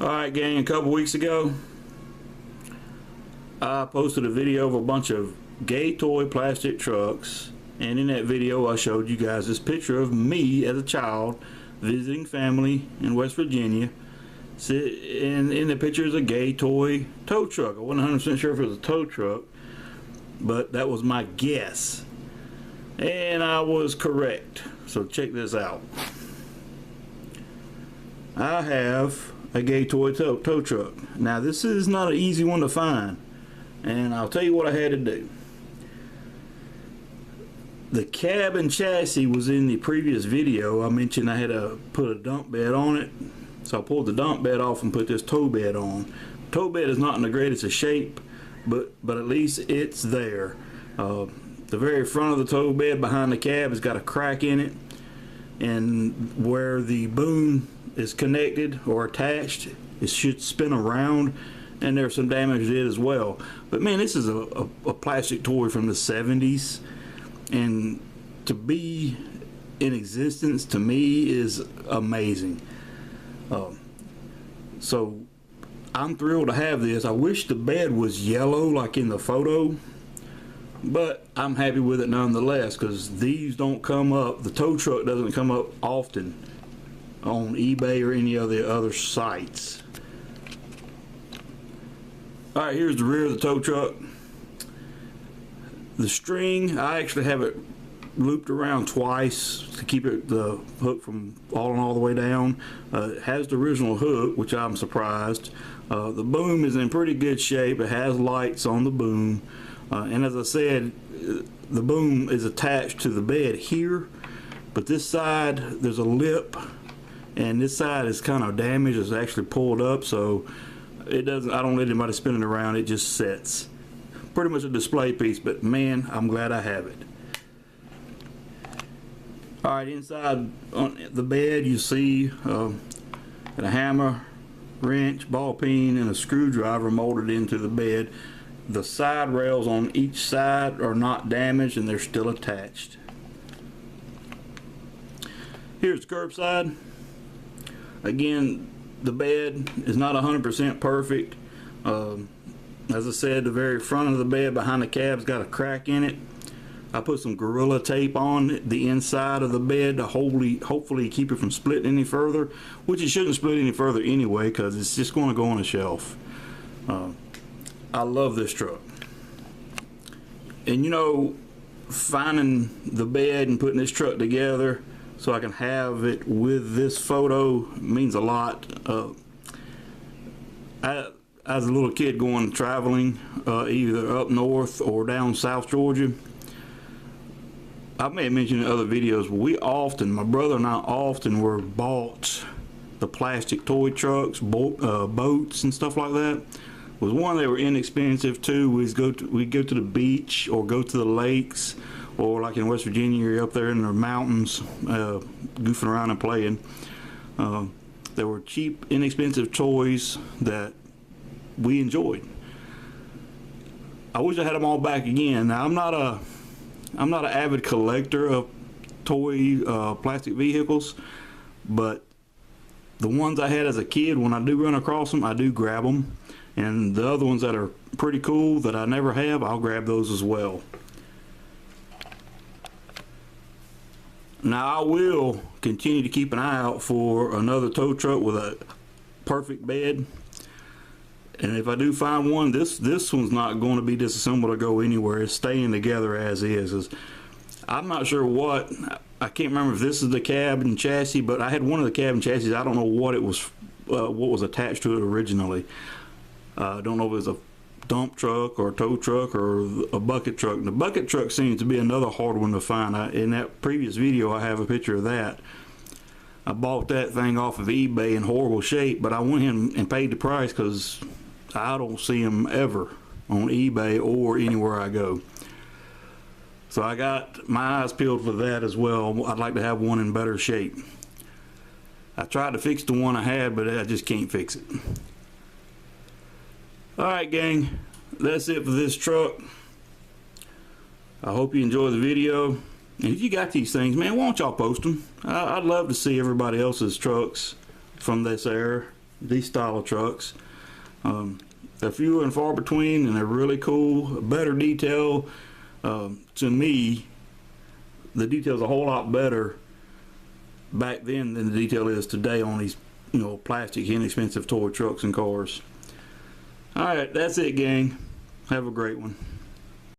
Alright gang, a couple weeks ago I posted a video of a bunch of gay toy plastic trucks, and in that video I showed you guys this picture of me as a child visiting family in West Virginia. And in the picture is a gay toy tow truck. I wasn't 100% sure if it was a tow truck, but that was my guess, and I was correct. So check this out. I have a gay toy tow truck. Now this is not an easy one to find, and I'll tell you what I had to do. The cab and chassis was in the previous video. I mentioned I had to put a dump bed on it, so I pulled the dump bed off and put this tow bed on. Tow bed is not in the greatest of shape, but at least it's there. The very front of the tow bed behind the cab has got a crack in it, and where the boom is connected or attached, it should spin around, and there's some damage to it as well. But man, this is a plastic toy from the 70s, and to be in existence to me is amazing. So I'm thrilled to have this. I wish the bed was yellow like in the photo, but I'm happy with it nonetheless, because these don't come up, the tow truck doesn't come up often on eBay or any of the other sites. Alright, here's the rear of the tow truck. The string, I actually have it looped around twice to keep the hook from falling all the way down. It has the original hook, which I'm surprised. The boom is in pretty good shape. It has lights on the boom, and as I said, the boom is attached to the bed here, but this side there's a lip, and this side is kind of damaged. It's actually pulled up, so it doesn't, I don't let anybody spin it around. It just sets. Pretty much a display piece, but man, I'm glad I have it. Alright, inside on the bed you see a hammer, wrench, ball peen, and a screwdriver molded into the bed. The side rails on each side are not damaged, and they're still attached. Here's the curbside. Again, the bed is not 100% perfect. As I said, the very front of the bed behind the cab's got a crack in it. I put some Gorilla Tape on the inside of the bed to hopefully keep it from splitting any further, which it shouldn't split any further anyway, because it's just going to go on a shelf. I love this truck. And you know, finding the bed and putting this truck together so I can have it with this photo means a lot. As a little kid going traveling, either up north or down South Georgia, I may have mentioned in other videos, but my brother and I often were bought the plastic toy trucks, boats and stuff like that. Was one, they were inexpensive. Two, we'd go to the beach or go to the lakes, or like in West Virginia, you're up there in the mountains goofing around and playing. They were cheap, inexpensive toys that we enjoyed. I wish I had them all back again. Now I'm not an avid collector of toy plastic vehicles, but the ones I had as a kid, when I do run across them, I do grab them, and the other ones that are pretty cool that I never have, I'll grab those as well. Now I will continue to keep an eye out for another tow truck with a perfect bed. And if I do find one, this one's not going to be disassembled or go anywhere. It's staying together as is. I'm not sure what, I can't remember if this is the cab and chassis, but I had one of the cab and chassis. I don't know what it was, what was attached to it originally. I don't know if it was a dump truck or a tow truck or a bucket truck. And the bucket truck seems to be another hard one to find. In that previous video, I have a picture of that. I bought that thing off of eBay in horrible shape, but I went in and paid the price because I don't see them ever on eBay or anywhere I go. So I got my eyes peeled for that as well. I'd like to have one in better shape. I tried to fix the one I had, but I just can't fix it. Alright gang, that's it for this truck. I hope you enjoy the video. And if you got these things, man, why don't y'all post them? I'd love to see everybody else's trucks from this era. these style of trucks. They're few and far between, and they're really cool. Better detail. To me, the detail's a whole lot better back then than the detail is today on these, plastic, inexpensive toy trucks and cars. All right, that's it, gang. Have a great one.